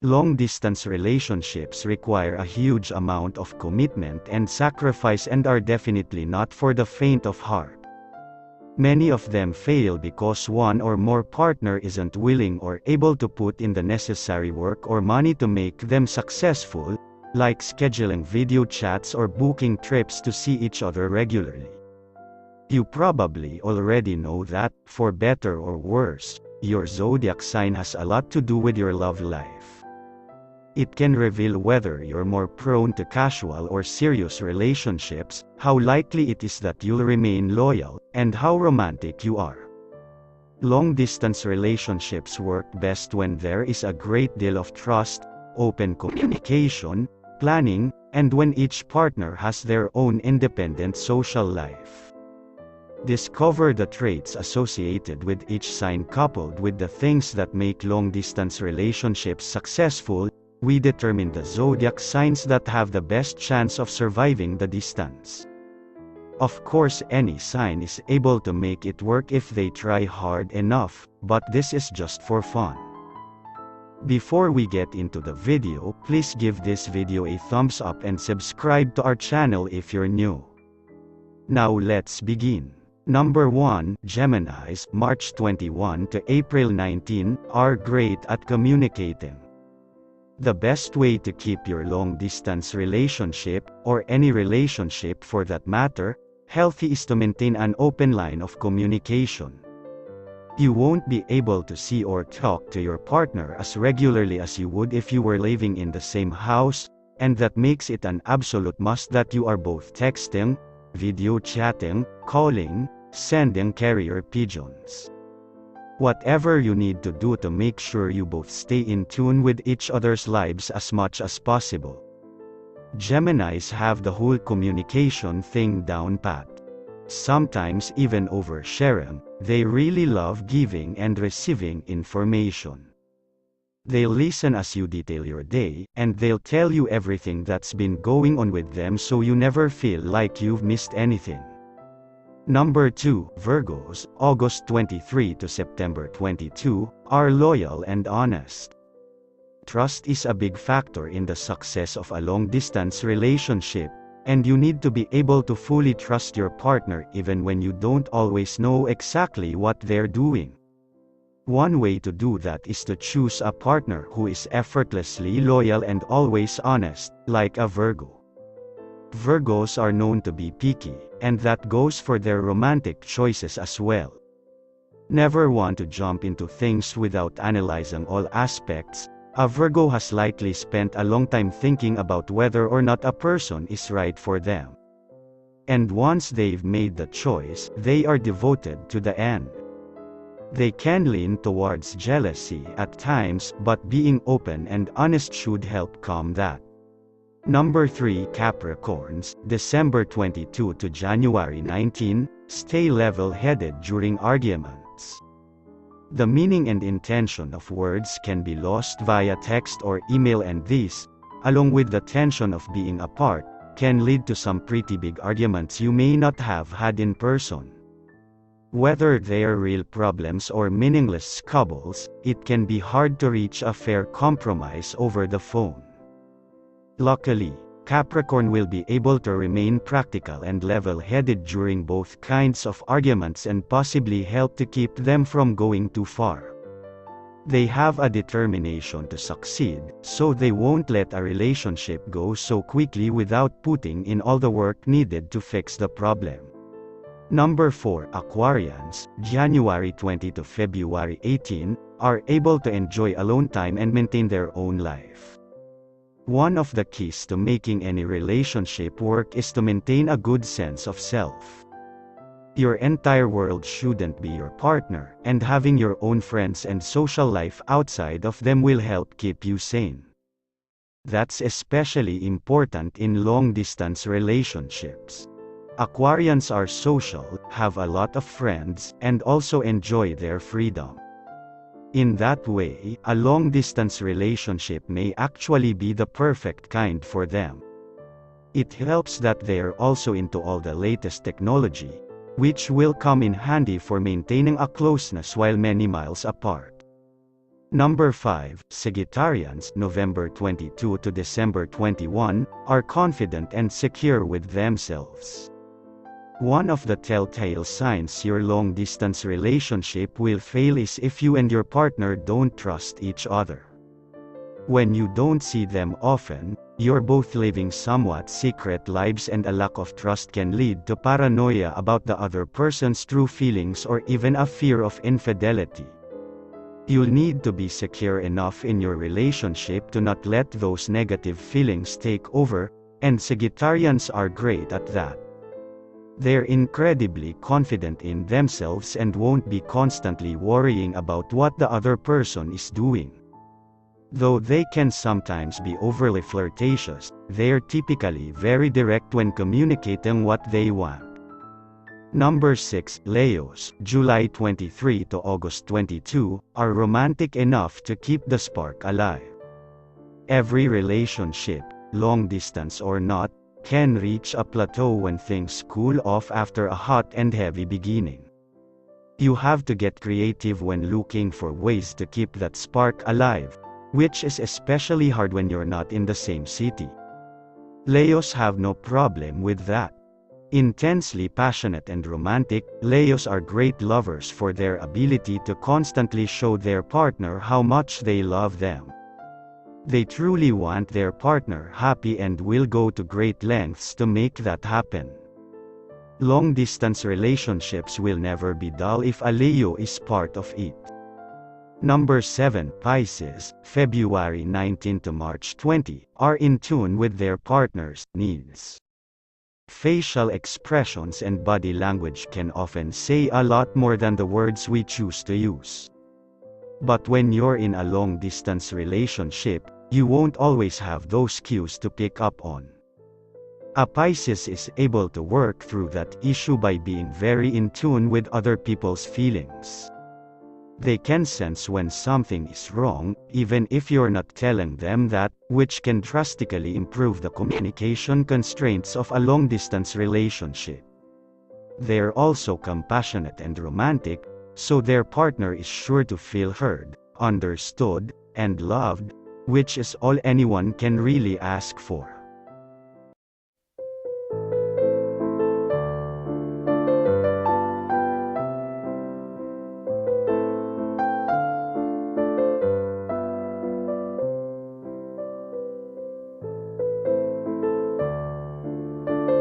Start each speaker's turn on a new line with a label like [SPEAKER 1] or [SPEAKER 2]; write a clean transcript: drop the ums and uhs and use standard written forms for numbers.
[SPEAKER 1] Long-distance relationships require a huge amount of commitment and sacrifice and are definitely not for the faint of heart. Many of them fail because one or more partner isn't willing or able to put in the necessary work or money to make them successful, like scheduling video chats or booking trips to see each other regularly. You probably already know that, for better or worse, your zodiac sign has a lot to do with your love life. It can reveal whether you're more prone to casual or serious relationships, how likely it is that you'll remain loyal, and how romantic you are. Long-distance relationships work best when there is a great deal of trust, open communication, planning, and when each partner has their own independent social life. Discover the traits associated with each sign coupled with the things that make long-distance relationships successful. We determine the zodiac signs that have the best chance of surviving the distance. Of course, any sign is able to make it work if they try hard enough, but this is just for fun. Before we get into the video, please give this video a thumbs up and subscribe to our channel if you're new. Now let's begin. Number 1, Geminis, March 21 to April 19, are great at communicating. The best way to keep your long-distance relationship, or any relationship for that matter, healthy is to maintain an open line of communication. You won't be able to see or talk to your partner as regularly as you would if you were living in the same house, and that makes it an absolute must that you are both texting, video chatting, calling, sending carrier pigeons. Whatever you need to do to make sure you both stay in tune with each other's lives as much as possible. Geminis have the whole communication thing down pat. Sometimes even oversharing, they really love giving and receiving information. They'll listen as you detail your day, and they'll tell you everything that's been going on with them so you never feel like you've missed anything. Number 2, Virgos, August 23 to September 22, are loyal and honest. Trust is a big factor in the success of a long-distance relationship, and you need to be able to fully trust your partner even when you don't always know exactly what they're doing. One way to do that is to choose a partner who is effortlessly loyal and always honest, like a Virgo. Virgos are known to be picky, and that goes for their romantic choices as well. Never want to jump into things without analyzing all aspects. A Virgo has likely spent a long time thinking about whether or not a person is right for them. And once they've made the choice, they are devoted to the end. They can lean towards jealousy at times, but being open and honest should help calm that. Number 3, Capricorns, December 22 to January 19, stay level-headed during arguments. The meaning and intention of words can be lost via text or email, and this, along with the tension of being apart, can lead to some pretty big arguments you may not have had in person. Whether they are real problems or meaningless squabbles, it can be hard to reach a fair compromise over the phone. Luckily, Capricorn will be able to remain practical and level-headed during both kinds of arguments and possibly help to keep them from going too far. They have a determination to succeed, so they won't let a relationship go so quickly without putting in all the work needed to fix the problem. Number 4, Aquarians, January 20 to February 18, are able to enjoy alone time and maintain their own life. One of the keys to making any relationship work is to maintain a good sense of self. Your entire world shouldn't be your partner, and having your own friends and social life outside of them will help keep you sane. That's especially important in long-distance relationships. Aquarians are social, have a lot of friends, and also enjoy their freedom. In that way, a long-distance relationship may actually be the perfect kind for them. It helps that they are also into all the latest technology, which will come in handy for maintaining a closeness while many miles apart. Number 5, Sagittarians, November 22 to December 21, are confident and secure with themselves. One of the telltale signs your long-distance relationship will fail is if you and your partner don't trust each other. When you don't see them often, you're both living somewhat secret lives, and a lack of trust can lead to paranoia about the other person's true feelings or even a fear of infidelity. You'll need to be secure enough in your relationship to not let those negative feelings take over, and Sagittarians are great at that. They're incredibly confident in themselves and won't be constantly worrying about what the other person is doing. Though they can sometimes be overly flirtatious, they're typically very direct when communicating what they want. Number 6, Leos, July 23 to August 22, are romantic enough to keep the spark alive. Every relationship, long distance or not, can reach a plateau when things cool off after a hot and heavy beginning. You have to get creative when looking for ways to keep that spark alive, which is especially hard when you're not in the same city. Leos have no problem with that. Intensely passionate and romantic, Leos are great lovers for their ability to constantly show their partner how much they love them. They truly want their partner happy and will go to great lengths to make that happen. Long-distance relationships will never be dull if a Leo is part of it. Number 7, Pisces, February 19 to March 20, are in tune with their partner's needs. Facial expressions and body language can often say a lot more than the words we choose to use. But when you're in a long-distance relationship, you won't always have those cues to pick up on. A Pisces is able to work through that issue by being very in tune with other people's feelings. They can sense when something is wrong, even if you're not telling them that, which can drastically improve the communication constraints of a long-distance relationship. They're also compassionate and romantic, so their partner is sure to feel heard, understood, and loved, which is all anyone can really ask for.